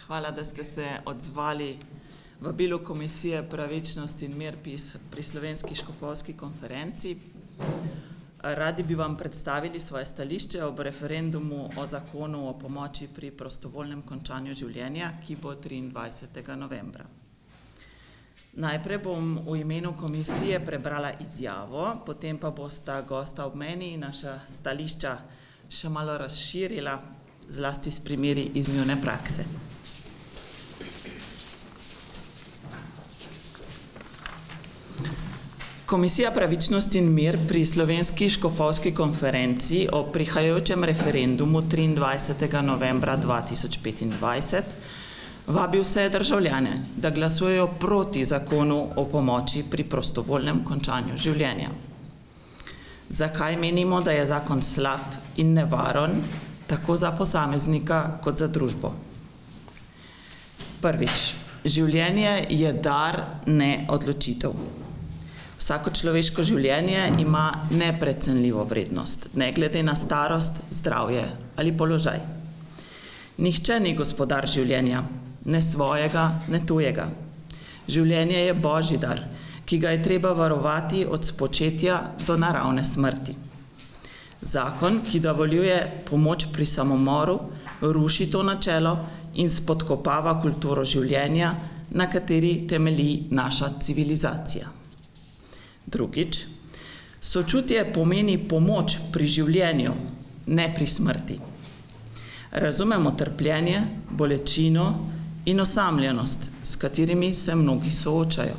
Hvala, da ste se odzvali vabilu Komisije Pravičnost in mir pri Slovenski škofovski konferenci. Radi bi vam predstavili svoje stališče ob referendumu o zakonu o pomoči pri prostovoljnem končanju življenja, ki bo 23. novembra. Najprej bom v imenu komisije prebrala izjavo, potem pa bosta gosta ob meni in naša stališča še malo razširila, zlasti s primeri iz njune prakse. Komisija Pravičnost in mir pri Slovenski škofovski konferenci o prihajajočem referendumu 23. novembra 2025 vabi vse državljane, da glasujejo proti zakonu o pomoči pri prostovoljnem končanju življenja. Zakaj menimo, da je zakon slab in nevaren, tako za posameznika kot za družbo? Prvič, življenje je dar, ne odločitev. Vsako človeško življenje ima neprecenljivo vrednost, ne glede na starost, zdravje ali položaj. Nihče ni gospodar življenja, ne svojega, ne tujega. Življenje je božji dar, ki ga je treba varovati od spočetja do naravne smrti. Zakon, ki dovoljuje pomoč pri samomoru, ruši to načelo in spodkopava kulturo življenja, na kateri temelji naša civilizacija. Drugič, sočutje pomeni pomoč pri življenju, ne pri smrti. Razumemo trpljenje, bolečino in osamljenost, s katerimi se mnogi soočajo.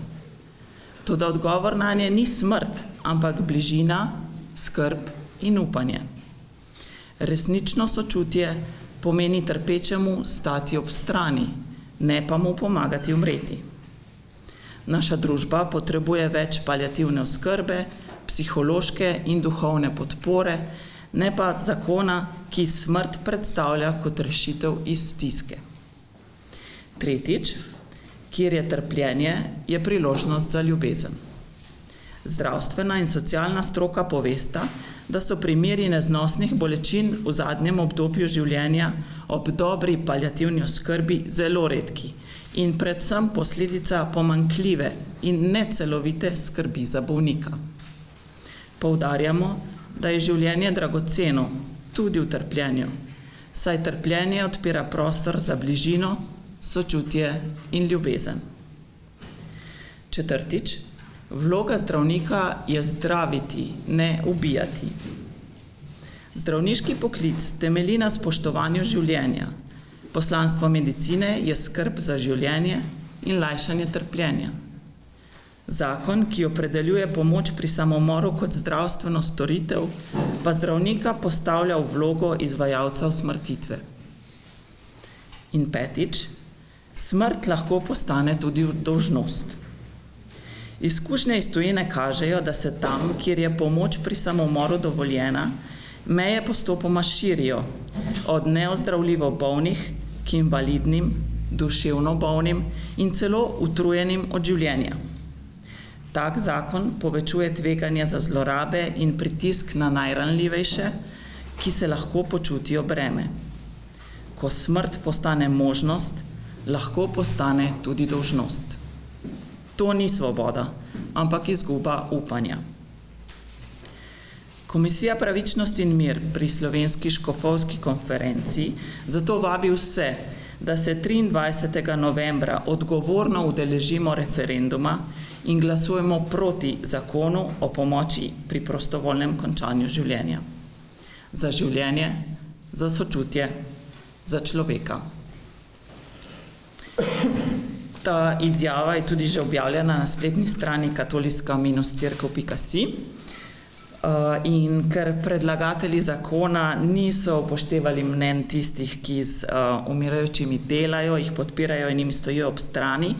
Toda odgovor nanje ni smrt, ampak bližina, skrb in upanje. Resnično sočutje pomeni trpečemu stati ob strani, ne pa mu pomagati umreti. Naša družba potrebuje več paliativne oskrbe, psihološke in duhovne podpore, ne pa zakona, ki smrt predstavlja kot rešitev iz stiske. Tretjič, kjer je trpljenje, je priložnost za ljubezen. Zdravstvena in socialna stroka povesta, da so primeri neznosnih bolečin v zadnjem obdobju življenja ob dobri paliativni oskrbi zelo redki in predvsem posledica pomanjkljive in necelovite skrbi za bolnika. Poudarjamo, da je življenje dragoceno tudi v trpljenju, saj trpljenje odpira prostor za bližino, sočutje in ljubezen. Četrtič, vloga zdravnika je zdraviti, ne ubijati. Zdravniški poklic temelji na spoštovanju življenja. Poslanstvo medicine je skrb za življenje in lajšanje trpljenja. Zakon, ki opredeljuje pomoč pri samomoru kot zdravstveno storitev, pa zdravnika postavlja v vlogo izvajalca usmrtitve. In petič, smrt lahko postane tudi dolžnost. Izkušnje iz tujine kažejo, da se tam, kjer je pomoč pri samomoru dovoljena, meje postopoma širijo, od neozdravljivo bolnih k invalidnim, duševno bolnim in celo utrujenim od življenja. Tak zakon povečuje tveganje za zlorabe in pritisk na najranljivejše, ki se lahko počutijo breme. Ko smrt postane možnost, lahko postane tudi dolžnost. To ni svoboda, ampak izguba upanja. Komisija Pravičnost in mir pri Slovenski škofovski konferenci zato vabi vse, da se 23. novembra odgovorno udeležimo referenduma in glasujemo proti zakonu o pomoči pri prostovoljnem končanju življenja. Za življenje, za sočutje, za človeka. Ta izjava je tudi že objavljena na spletni strani katoliška-cerkev.si. In ker predlagatelji zakona niso upoštevali mnenj tistih, ki z umirajočimi delajo, jih podpirajo in jim stojijo ob strani,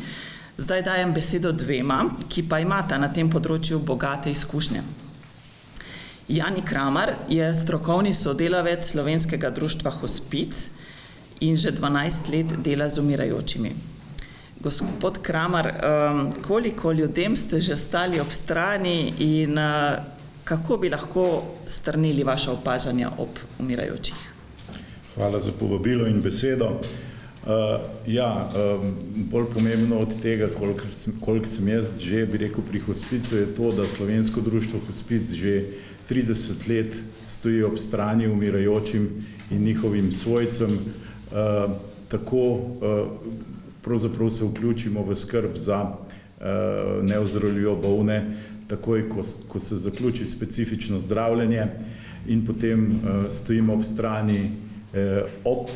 zdaj dajem besedo dvema, ki pa imata na tem področju bogate izkušnje. Jani Kramar je strokovni sodelavec Slovenskega društva Hospic in že 12 let dela z umirajočimi. Gospod Kramar, koliko ljudem ste že stali ob strani in kako bi lahko strnili vaša opažanja ob umirajočih? Hvala za povabilo in besedo. Bolj pomembno od tega, koliko sem jaz že, bi rekel, pri hospicu, je to, da Slovensko društvo Hospic že 30 let stoji ob strani umirajočim in njihovim svojcem, tako pravzaprav se vključimo v skrb za neozdravljivo bolne, takoj, ko se zaključi specifično zdravljenje, in potem stojimo ob strani ob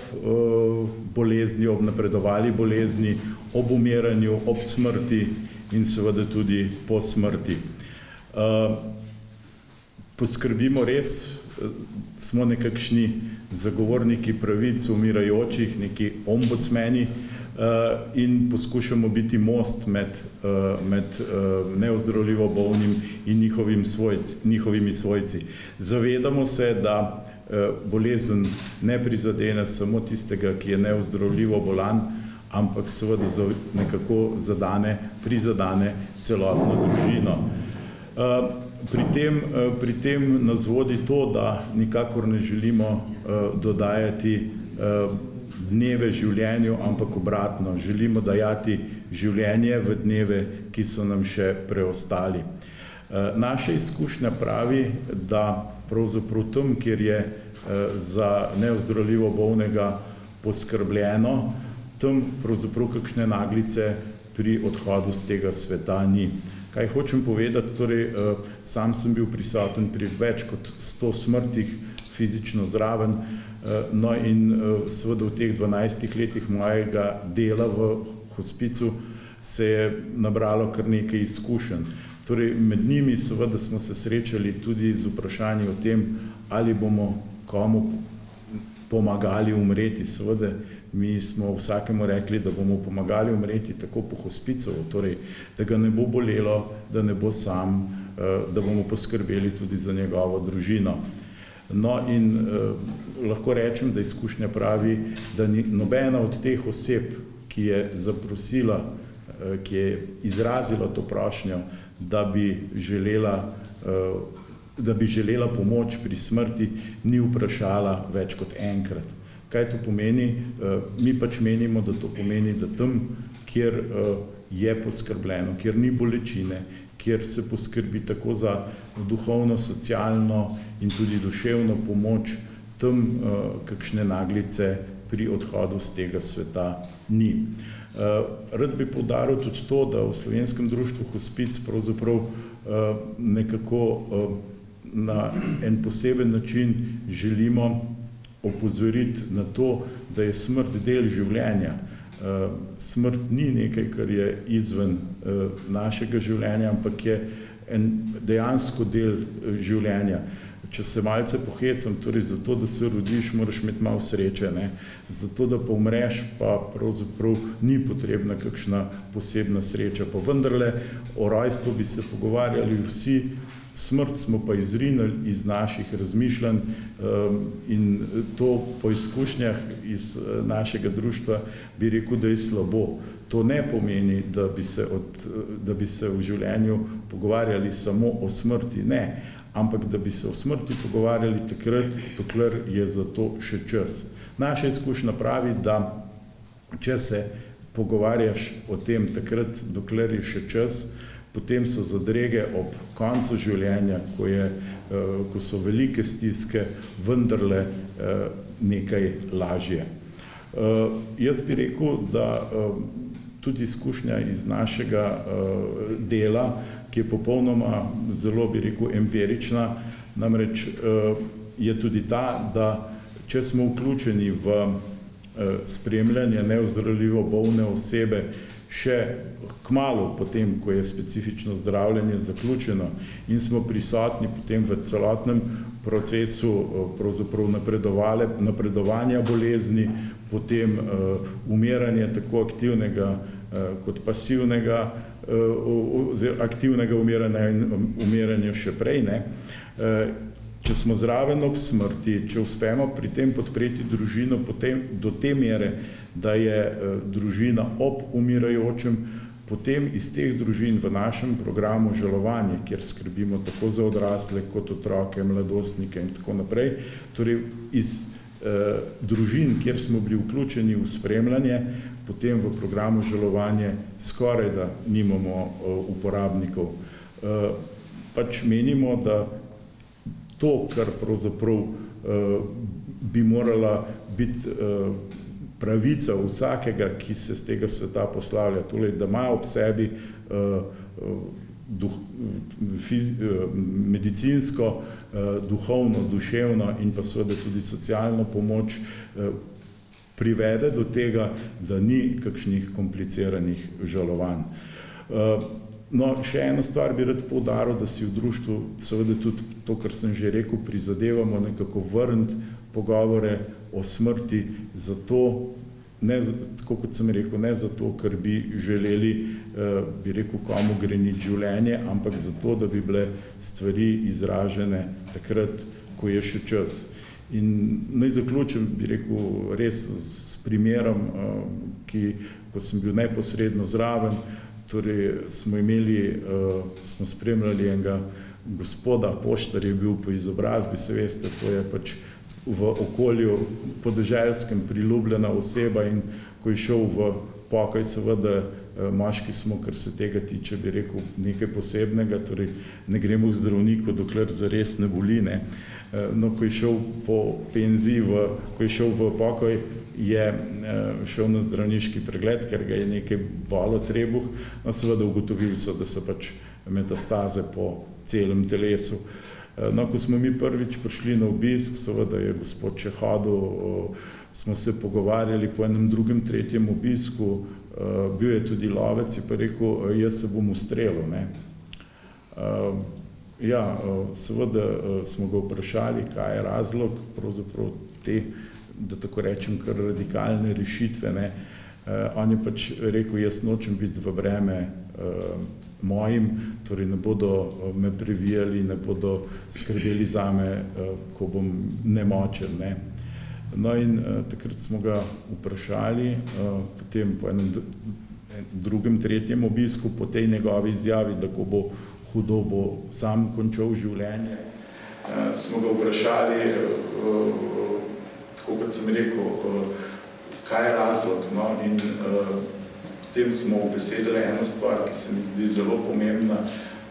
bolezni, ob napredovali bolezni, ob umiranju, ob smrti in seveda tudi po smrti. Poskrbimo res, smo nekakšni zagovorniki pravic umirajočih, neki ombudsmeni, in poskušamo biti most med neozdravljivo bolnim in njihovimi svojci. Zavedamo se, da bolezen ne prizadene samo tistega, ki je neozdravljivo bolan, ampak seveda nekako prizadene celotno družino. Pri tem nas vodi to, da nikakor ne želimo dodajati dneve življenju, ampak obratno. Želimo dajati življenje v dneve, ki so nam še preostali. Naša izkušnja pravi, da pravzaprav tam, kjer je za neozdravljivo bolnega poskrbljeno, tam pravzaprav kakšne naglice pri odhodu z tega sveta ni. Kaj hočem povedati? Torej, sam sem bil prisoten pri več kot 100 smrtih fizično zraven, no in seveda v teh 12 letih mojega dela v hospicu se je nabralo kar nekaj izkušenj. Torej, med njimi seveda smo se srečali tudi z vprašanji o tem, ali bomo komu pomagali umreti. Seveda, mi smo vsakemu rekli, da bomo pomagali umreti tako po hospicu, torej, da ga ne bo bolelo, da ne bo sam, da bomo poskrbeli tudi za njegovo družino. No in lahko rečem, da izkušnja pravi, da nobena od teh oseb, ki je zaprosila, ki je izrazila to prošnjo, da bi želela pomoč pri smrti, ni vprašala več kot enkrat. Kaj to pomeni? Mi pač menimo, da to pomeni, da tam, kjer je poskrbljeno, kjer ni bolečine, kjer se poskrbi tako za duhovno, socialno in tudi duševno pomoč, tam kakšne naglice pri odhodu z tega sveta ni. Rad bi poudaril tudi to, da v Slovenskem društvu Hospic pravzaprav nekako na en poseben način želimo opozoriti na to, da je smrt del življenja. Smrt ni nekaj, kar je izven našega življenja, ampak je dejansko del življenja. Če se malce pohecam, torej zato, da se rodiš, moraš imeti malo sreče, ne? Zato, da pa umreš, pa pravzaprav ni potrebna kakšna posebna sreča. Pa vendarle, o rojstvu bi se pogovarjali vsi, smrt smo pa izrinili iz naših razmišljanj in to po izkušnjah iz našega društva bi rekel, da je slabo. To ne pomeni, da bi se v življenju pogovarjali samo o smrti, ne, ampak da bi se o smrti pogovarjali takrat, dokler je za to še čas. Naša izkušnja pravi, da če se pogovarjaš o tem takrat, dokler je še čas, potem so zadrege ob koncu življenja, ko so velike stiske, vendarle nekaj lažje. Jaz bi rekel, da tudi izkušnja iz našega dela, ki je popolnoma zelo, bi rekel, empirična, namreč je tudi ta, da če smo vključeni v spremljanje neozdravljivo bolne osebe še kmalu potem, ko je specifično zdravljenje zaključeno in smo prisotni potem v celotnem procesu pravzaprav napredovanja bolezni, potem umiranja tako aktivnega kot pasivnega, aktivnega umiranja in umiranja še prej, ne. Če smo zraven ob smrti, če uspemo pri tem podpreti družino potem do te mere, da je družina ob umirajočem, potem iz teh družin v našem programu žalovanje, kjer skrbimo tako za odrasle kot otroke, mladostnike in tako naprej, torej iz družin, kjer smo bili vključeni v spremljanje, potem v programu žalovanje skoraj da nimamo uporabnikov. Pač menimo, da to, kar pravzaprav bi morala biti pravica vsakega, ki se z tega sveta poslavlja, torej, da ima ob sebi medicinsko, duhovno, duševno in pa seveda tudi socialno pomoč, privede do tega, da ni kakšnih kompliciranih žalovanj. No, še eno stvar bi rad poudaril, da si v društvu seveda tudi to, kar sem že rekel, prizadevamo nekako vrniti pogovore o smrti, zato, ne, tako kot sem rekel, ne zato, ker bi želeli, bi rekel, komu greniti življenje, ampak zato, da bi bile stvari izražene takrat, ko je še čas. In naj zaključim, bi rekel, res s primerom, ko sem bil neposredno zraven, torej smo spremljali enega gospoda, poštar je bil po izobrazbi, se veste, to je pač v okolju podeželskem priljubljena oseba in ko je šel v pokoj, seveda moški smo, kar se tega tiče, bi rekel, nekaj posebnega, torej ne gremo k zdravniku, dokler zares ne boli, ne. No, ko je šel po penziji, ko je šel v pokoj, je šel na zdravniški pregled, ker ga je nekaj bolo trebuh, no, seveda ugotovili so, da so pač metastaze po celem telesu. No, ko smo mi prvič prišli na obisk, seveda je gospod še hodil, smo se pogovarjali po enem drugem, tretjem obisku, bil je tudi lovec, je pa rekel, jaz se bom ustrelil, ne. Ja, seveda smo ga vprašali, kaj je razlog, pravzaprav te, da tako rečem, kar radikalne rešitve, ne. On je pač rekel, jaz nočem biti v breme mojim, torej ne bodo me previjali, ne bodo skrbeli zame, ko bom nemočen, ne. No in takrat smo ga vprašali, potem po enem drugem, tretjem obisku, po tej njegovi izjavi, da ko bo hudo, bo sam končal življenje, smo ga vprašali, tako kot sem rekel, kaj je razlog, no, in potem smo ubesedili eno stvar, ki se mi zdi zelo pomembna,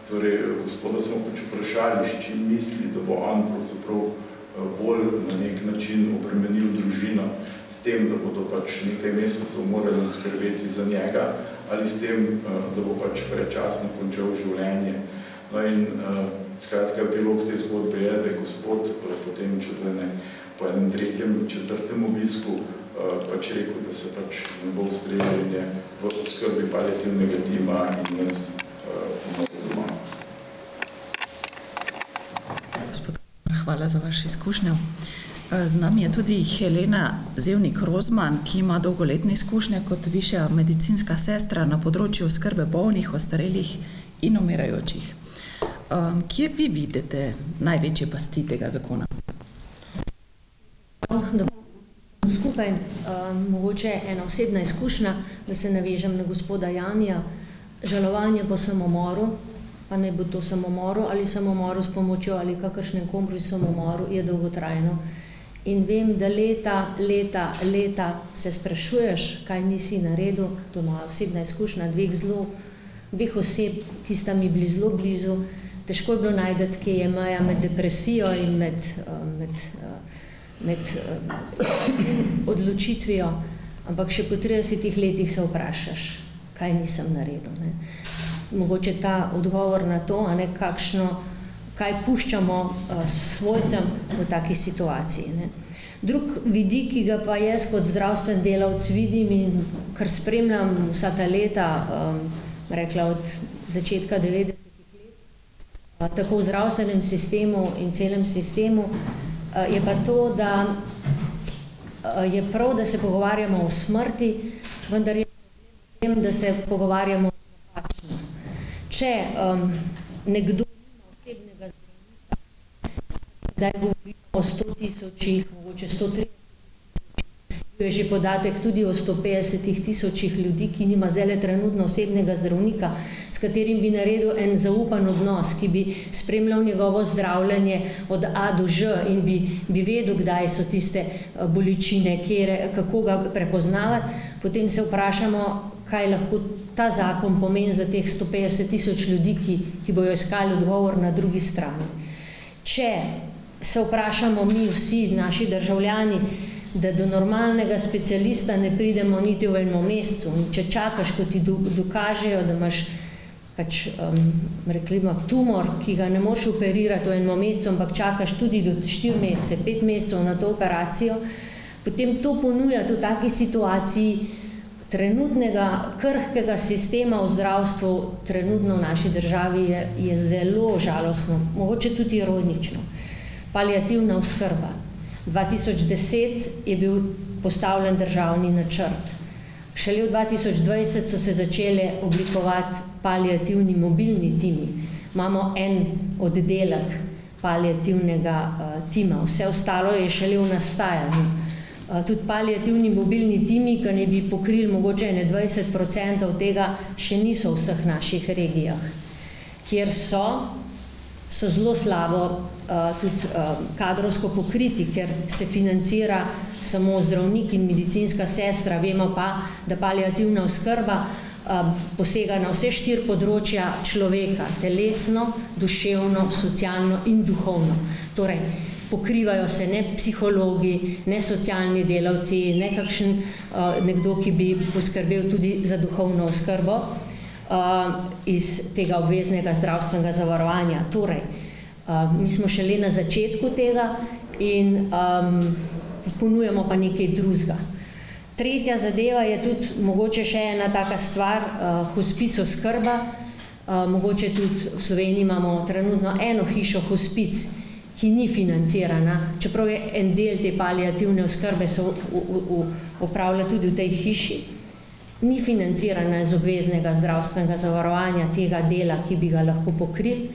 torej gospoda smo pač vprašali, s čim misli, da bo on pravzaprav bolj na nek način obremenil družino, s tem, da bodo pač nekaj mesecev morali skrbeti za njega, ali s tem, da bo pač predčasno končal življenje. No in skratka, epilog te zgodbe je, da je gospod potem po enem tretjem, četrtem obisku pač rekel, da se pač ne bo ustreljanje v skrbi paliativnega tima in nas umrl doma. Gospod, hvala za vašo izkušnjo. Z nami je tudi Helena Zevnik-Rozman, ki ima dolgoletne izkušnje kot višja medicinska sestra na področju oskrbe bolnih, ostarelih in umirajočih. Kje vi vidite največje pasti tega zakona? Skupaj, mogoče ena osebna izkušnja, da se navežem na gospoda Janija, žalovanje po samomoru, pa naj bo to samomoru ali samomoru s pomočjo ali kakršnem koli samomoru, je dolgotrajno. In vem, da leta se sprašuješ, kaj nisi naredil, to je moja osebna izkušnja, dveh oseb, ki sta mi bili zelo blizu, težko je bilo najdeti, kje je meja med depresijo in med odločitvijo, ampak še po 30 letih se vprašaš, kaj nisem naredil, ne. Mogoče ta odgovor na to, a ne, kaj puščamo svojcem v taki situaciji, ne. Drug vidik, ki ga pa jaz kot zdravstven delavec vidim in kar spremljam vsa ta leta, rekla od začetka 90-ih let, tako v zdravstvenem sistemu in celem sistemu, je pa to, da je prav, da se pogovarjamo o smrti, vendar je problem, da se pogovarjamo napačno. Če nekdo ima osebnega zdravnika, zdaj govorimo o 100 000, mogoče 130 000, Je že podatek tudi o 150 000 ljudi, ki nima zdaj trenutno osebnega zdravnika, s katerim bi naredil en zaupan odnos, ki bi spremljal njegovo zdravljenje od A do Ž in bi vedel, kdaj so tiste bolečine, kako ga prepoznavati. Potem se vprašamo, kaj lahko ta zakon pomeni za teh 150 000 ljudi, ki bojo iskali odgovor na drugi strani. Če se vprašamo mi vsi, naši državljani, da do normalnega specialista ne pridemo niti v enem mesecu. In če čakaš, ko ti dokažejo, da imaš tumor, ki ga ne moreš operirati v enem mesecu, ampak čakaš tudi do 4 mesece, 5 mesecev na to operacijo, potem to ponuja v taki situaciji trenutnega krhkega sistema v zdravstvu, trenutno v naši državi je zelo žalostno, mogoče tudi ironično. Paliativna oskrba. 2010 je bil postavljen državni načrt. Šele v 2020 so se začele oblikovati paliativni mobilni timi. Imamo en oddelek paliativnega tima, vse ostalo je šele v nastajanju. Tudi paliativni mobilni timi, ki ne bi pokrili mogoče 20% tega, še niso v vseh naših regijah, kjer so zelo slabo tudi kadrovsko pokriti, ker se financira samo zdravnik in medicinska sestra. Vemo pa, da paliativna oskrba posega na vse 4 področja človeka, telesno, duševno, socialno in duhovno. Torej, pokrivajo se ne psihologi, ne socialni delavci, ne kakšen nekdo, ki bi poskrbel tudi za duhovno oskrbo iz tega obveznega zdravstvenega zavarovanja. Torej, mi smo šele na začetku tega in ponujamo pa nekaj drugega. Tretja zadeva je tudi mogoče še ena taka stvar, hospic oskrba. Mogoče tudi v Sloveniji imamo trenutno eno hišo hospic, ki ni financirana, čeprav je en del te paliativne oskrbe se opravlja tudi v tej hiši. Ni financirana iz obveznega zdravstvenega zavarovanja tega dela, ki bi ga lahko pokrili.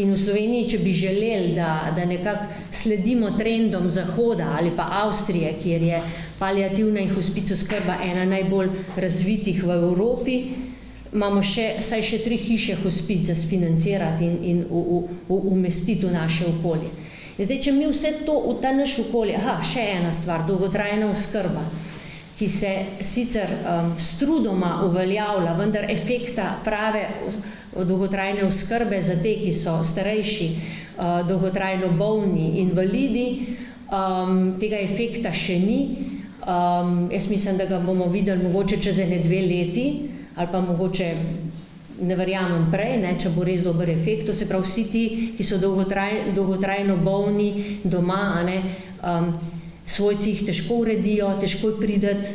In v Sloveniji, če bi želeli, da nekako sledimo trendom Zahoda ali pa Avstrije, kjer je paliativna in hospic oskrba ena najbolj razvitih v Evropi, imamo vsaj še 3 hiše hospic za sfinancirati in umestiti v naše okolje. In zdaj, če mi vse to v ta naš okolje, še ena stvar, dolgotrajna oskrba, ki se sicer s trudoma uveljavlja, vendar efekta prave dolgotrajne oskrbe za te, ki so starejši, dolgotrajno bolni, invalidi, tega efekta še ni. Jaz mislim, da ga bomo videli mogoče čez 1-2 leti, ali pa mogoče ne verjamem prej, če bo res dober efekt. To se pravi, vsi ti, ki so dolgotrajno bolni doma, svojci jih težko uredijo, težko prideti,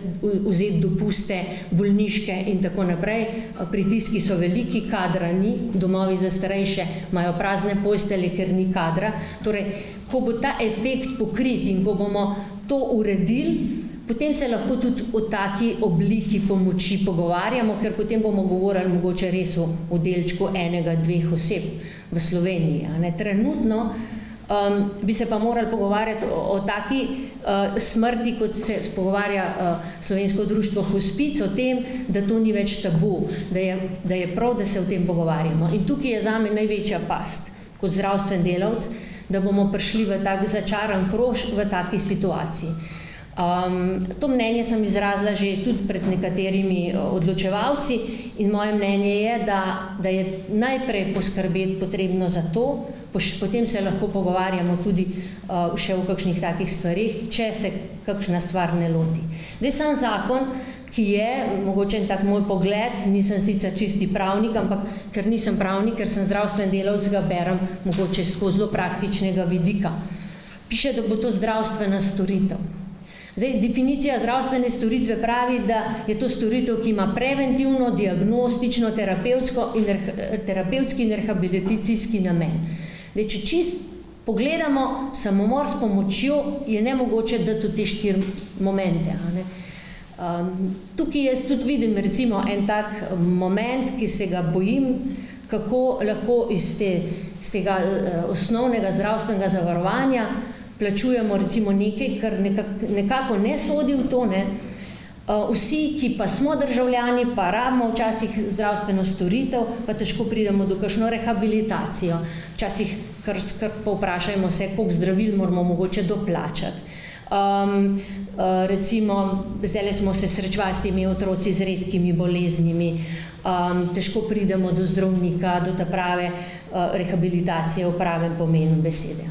vzeti dopuste, bolniške in tako naprej. Pritiski so veliki, kadra ni, domovi za starejše imajo prazne postelje, ker ni kadra. Torej, ko bo ta efekt pokrit in ko bomo to uredili, potem se lahko tudi o taki obliki pomoči pogovarjamo, ker potem bomo govorili mogoče res o delčku 1-2 oseb v Sloveniji. Trenutno bi se pa morali pogovarjati o taki smrti, kot se pogovarja Slovensko društvo hospic, o tem, da to ni več tabu, da je prav, da se o tem pogovarjamo. In tukaj je zame največja past, kot zdravstven delavec, da bomo prišli v tak začaran krož v taki situaciji. To mnenje sem izrazila že tudi pred nekaterimi odločevalci in moje mnenje je, da je najprej poskrbeti potrebno za to, potem se lahko pogovarjamo tudi še o kakšnih takih stvarih, če se kakšna stvar ne loti. Zdaj sam zakon, ki je, mogoče en tak moj pogled, nisem sicer čisti pravnik, ampak ker nisem pravnik, ker sem zdravstven delavec, ga berem mogoče skozi zelo praktičnega vidika. Piše, da bo to zdravstvena storitev. Zdaj, definicija zdravstvene storitve pravi, da je to storitev, ki ima preventivno, diagnostično, terapevtski in rehabilitacijski namen. Zdaj, če čist pogledamo, samomor s pomočjo je nemogoče dati v te 4 momente. Tukaj jaz tudi vidim recimo en tak moment, ki se ga bojim, kako lahko iz tega osnovnega zdravstvenega zavarovanja plačujemo recimo nekaj, kar nekako ne sodi v to, ne. Vsi, ki pa smo državljani, pa rabimo včasih zdravstveno storitev, pa težko pridemo do kakšno rehabilitacijo. Včasih kar povprašajmo se, koliko zdravil moramo mogoče doplačati. Recimo, zdajle smo se srečevali s temi otroci z redkimi boleznimi, težko pridemo do zdravnika, do ta prave rehabilitacije v pravem pomenu besede.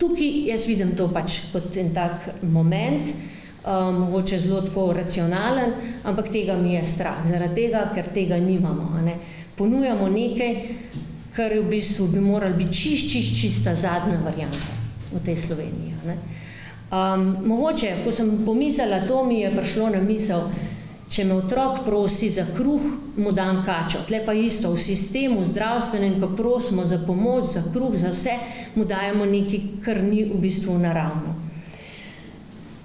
Tukaj jaz vidim to pač kot en tak moment, mogoče zelo tako racionalen, ampak tega mi je strah, zaradi tega, ker tega nimamo. Ponujamo nekaj, kar v bistvu bi morali biti čista zadnja varianta v tej Sloveniji. Mogoče, ko sem pomislila, to mi je prišlo na misel, če me otrok prosi za kruh, mu dam kačo. Tle pa isto, v sistemu zdravstvenem, ko prosimo za pomoč, za kruh, za vse, mu dajemo nekaj, kar ni v bistvu naravno.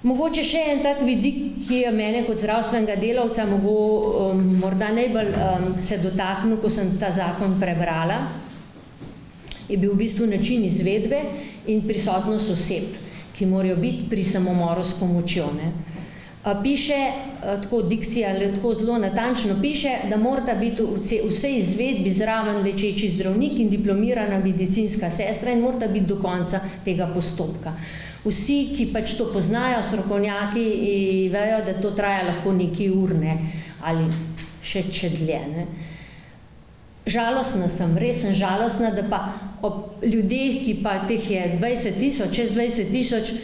Mogoče še en tak vidik, ki je mene kot zdravstvenega delavca morda najbolj se dotaknil, ko sem ta zakon prebrala, je bil v bistvu način izvedbe in prisotnost oseb, ki morajo biti pri samomoru s pomočjo. Piše, tako dikcija, tako zelo natančno piše, da morata biti vse izvedbi zraven lečeči zdravnik in diplomirana medicinska sestra in morata biti do konca tega postopka. Vsi, ki pač to poznajo, strokovnjaki, vejo, da to traja lahko nekaj ur, ali še dlje. Žalostna sem, res sem žalostna, da pa ob ljudeh, ki pa teh je 20,000, čez 20,000,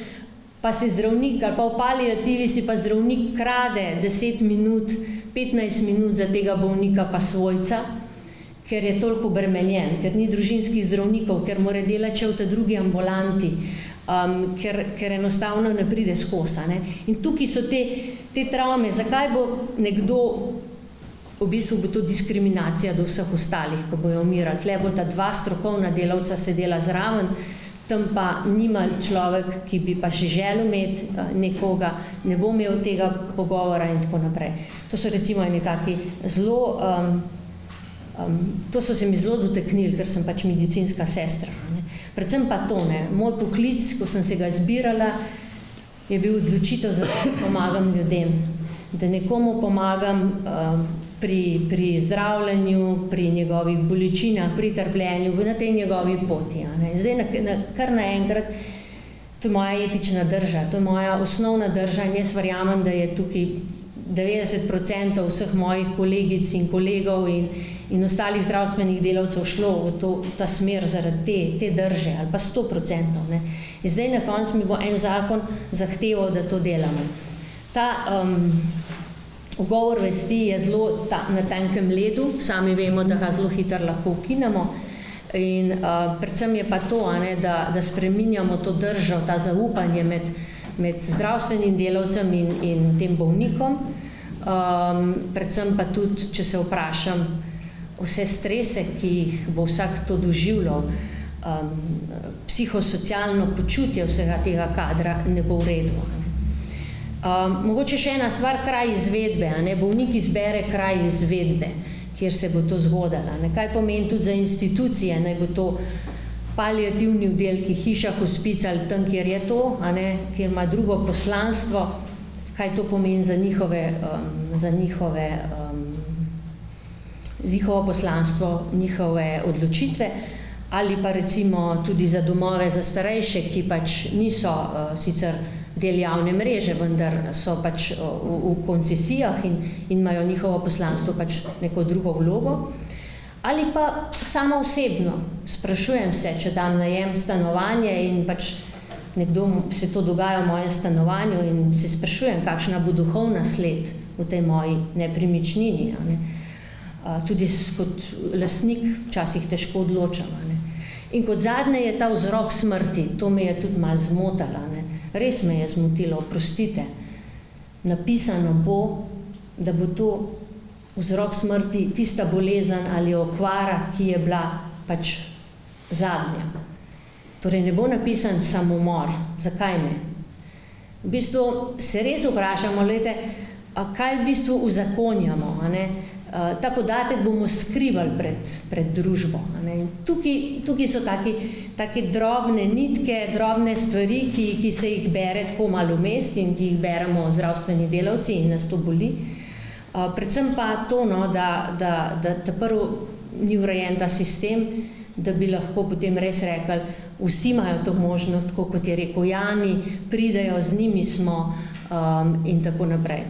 pa si zdravnik, ali pa v paliativi si pa zdravnik krade 10 minut, 15 minut za tega bolnika pa svojca, ker je toliko obremenjen, ker ni družinskih zdravnikov, ker mora delati še v ta drugi ambulanti, ker enostavno ne pride skozi. In tukaj so te travme, zakaj bo nekdo, v bistvu bo to diskriminacija do vseh ostalih, ko bojo umirali. Tle bo ta dva strokovna delavca sedela zraven, tam pa nima človek, ki bi pa še želel imeti nekoga, ne bo imel tega pogovora in tako naprej. To so recimo eni taki zelo, to so se mi zelo dotaknili, ker sem pač medicinska sestra. Predvsem pa to, moj poklic, ko sem se ga izbirala, je bil odločitev, da pomagam ljudem, da nekomu pomagam pri zdravljenju, pri njegovih bolečinah, pri trpljenju, na tej njegovi poti. Zdaj, kar naenkrat, to je moja etična drža, to je moja osnovna drža in jaz verjamem, da je tukaj 90% vseh mojih kolegic in kolegov in ostalih zdravstvenih delavcev šlo v ta smer zaradi te drže, ali pa 100%. In zdaj na koncu mi bo en zakon zahteval, da to delamo. Ta ugovor vesti je zelo na tankem ledu, sami vemo, da ga zelo hitro lahko ukinemo. In predvsem je pa to, da spreminjamo to držo, ta zaupanje med zdravstvenim delavcem in tem bolnikom. Predvsem pa tudi, če se vprašam, vse strese, ki jih bo vsak to doživljal, psihosocialno počutje vsega tega kadra ne bo v redu. Mogoče še ena stvar, kraj izvedbe. Bolnik izbere kraj izvedbe, kjer se bo to zgodilo. Kaj pomeni tudi za institucije, naj bo to paliativni oddelki, hiša, hospic ali tam, kjer je to, kjer ima drugo poslanstvo, kaj to pomeni za njihovo poslanstvo, njihove odločitve, ali pa recimo tudi za domove za starejše, ki pač niso sicer del javne mreže, vendar so pač v koncesijah in imajo njihovo poslanstvo pač neko drugo vlogo. Ali pa sama osebno sprašujem se, če dam najem stanovanje in pač nekdo se to dogaja v mojem stanovanju in se sprašujem, kakšna bo duhovna sled v tej moji nepremičnini. Tudi kot lastnik včasih težko odločam. In kot zadnje je ta vzrok smrti, to me je tudi malo zmotalo. Res me je zmotilo, oprostite. Napisano bo, da bo to vzrok smrti tista bolezen ali okvara, ki je bila pač zadnja. Torej ne bo napisan samomor. Zakaj ne? V bistvu se res vprašamo, kaj v bistvu uzakonjamo. Ta podatek bomo skrivali pred družbo. Tukaj so take drobne nitke, drobne stvari, ki se jih bere tako malo vmes in ki jih beremo zdravstveni delavci in nas to boli. Predvsem pa to, da prvo ni urejen ta sistem, da bi lahko potem res rekli, vsi imajo to možnost, kot je rekel Jani, pridejo, z njimi smo in tako naprej.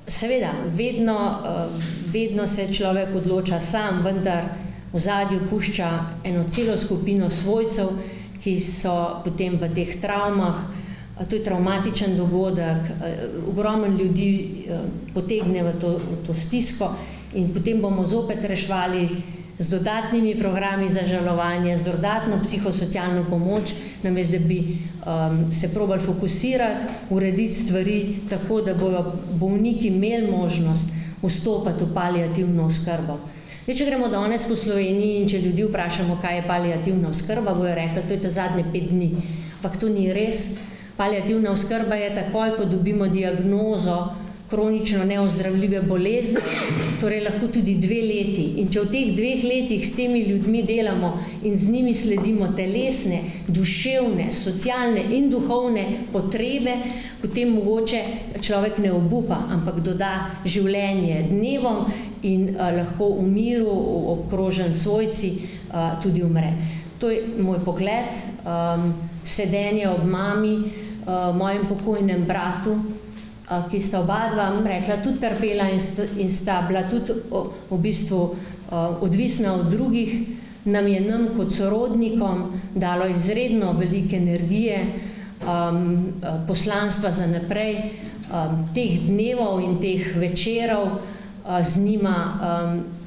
Seveda, vedno se človek odloča sam, vendar v ozadju pušča eno celo skupino svojcev, ki so potem v teh travmah. To je travmatičen dogodek, ogromno ljudi potegne v to stisko in potem bomo zopet reševali z dodatnimi programi za žalovanje, z dodatno psihosocialno pomoč, namesto da bi se probali fokusirati, urediti stvari tako, da bojo bolniki imeli možnost vstopati v paliativno oskrbo. Če gremo danes po Sloveniji in če ljudi vprašamo, kaj je paliativna oskrba, bojo rekli, to je ta zadnje 5 dni. Ampak to ni res. Paliativna oskrba je takoj, ko dobimo diagnozo kronično neozdravljive bolezni, torej lahko tudi 2 leti. In če v teh 2 letih s temi ljudmi delamo in z njimi sledimo telesne, duševne, socialne in duhovne potrebe, potem mogoče človek ne obupa, ampak doda življenje dnevom in lahko v miru, obkrožen svojci, tudi umre. To je moj pogled, sedenje ob mami, mojem pokojnem bratu, ki sta oba dva, rekla, tudi trpela in sta bila tudi v bistvu odvisna od drugih, nam je kot sorodnikom dalo izredno velike energije, poslanstva za naprej, teh dnevov in teh večerov z njima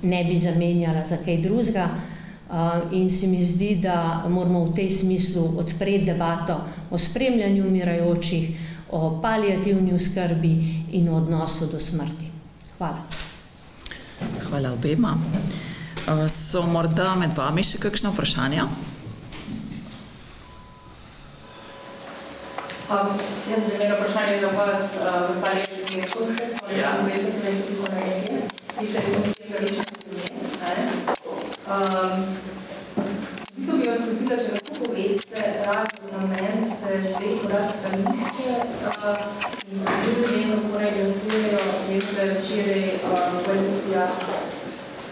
ne bi zamenjala za kaj drugega. In se mi zdi, da moramo v tej smislu odpreti debato o spremljanju umirajočih, o paliativni oskrbi in o odnosu do smrti. Hvala. Hvala obema. So morda med vami še kakšna vprašanja? Jaz bi imela vprašanje za vas, gospa Levšek, Kuršek, svoje vzeli slovenske psihoanalitične, ki se iz komisije pravične Zato bi vas prosila, če lahko poveste razlog namen, ste želeli podati stališče in ljudje, kako naj glasujejo, veste včeraj koalicija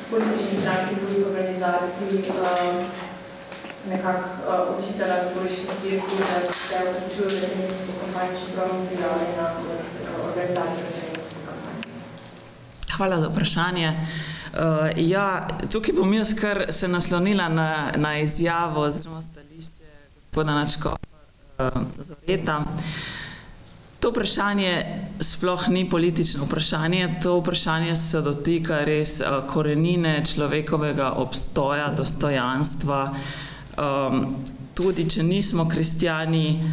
političnih strank in drugih organizacij nekako očitala katoliški cerkvi, da se vključuje v referendumsko kampanjo, čeprav ni prijavljena organizacija referendumske kampanje. Hvala za vprašanje. Ja, tukaj bom jaz kar se naslonila na izjavo oziroma stališče gospoda Nadškofa Zoreta. To vprašanje sploh ni politično vprašanje, to vprašanje se dotika res korenine človekovega obstoja, dostojanstva. Tudi, če nismo kristjani,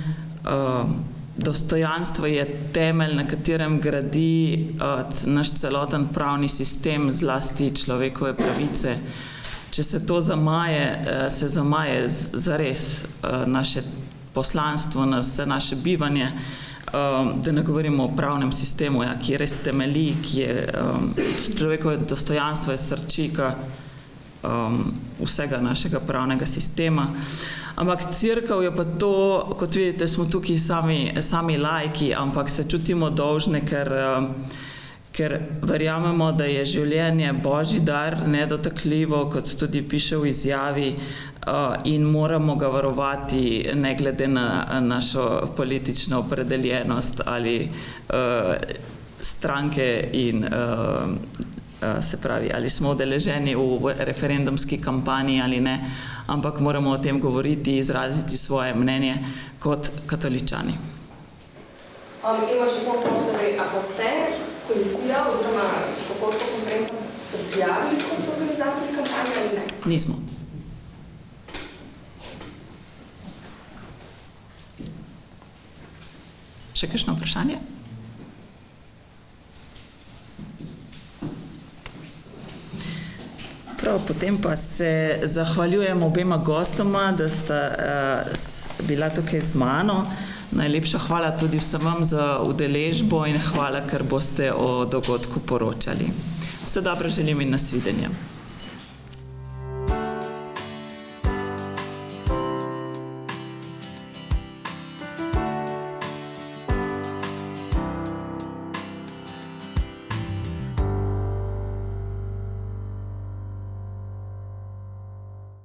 dostojanstvo je temelj, na katerem gradi naš celoten pravni sistem, zlasti človekove pravice. Če se to zamaje, se zamaje zares naše poslanstvo, vse naše bivanje, da ne govorimo o pravnem sistemu, ki res temelji, ki je človekove dostojanstvo je srčika vsega našega pravnega sistema. Ampak cerkev je pa to, kot vidite, smo tukaj sami laiki, ampak se čutimo dolžne, ker verjamemo, da je življenje Božji dar, nedotakljivo, kot tudi piše v izjavi, in moramo ga varovati ne glede na našo politično opredeljenost ali stranke in se pravi, ali smo udeleženi v referendumski kampanji ali ne, ampak moramo o tem govoriti, izraziti svoje mnenje kot katoličani. Ima še povedali, a pa ste komisija oziroma škofovska konferenca se prijavili kot organizatorji kampanje ali ne? Nismo. Še kakšno vprašanje? Prav, potem pa se zahvaljujem obema gostoma, da sta bila tukaj z mano. Najlepša hvala tudi vsem vam za udeležbo in hvala, ker boste o dogodku poročali. Vse dobro želim in nasvidenje.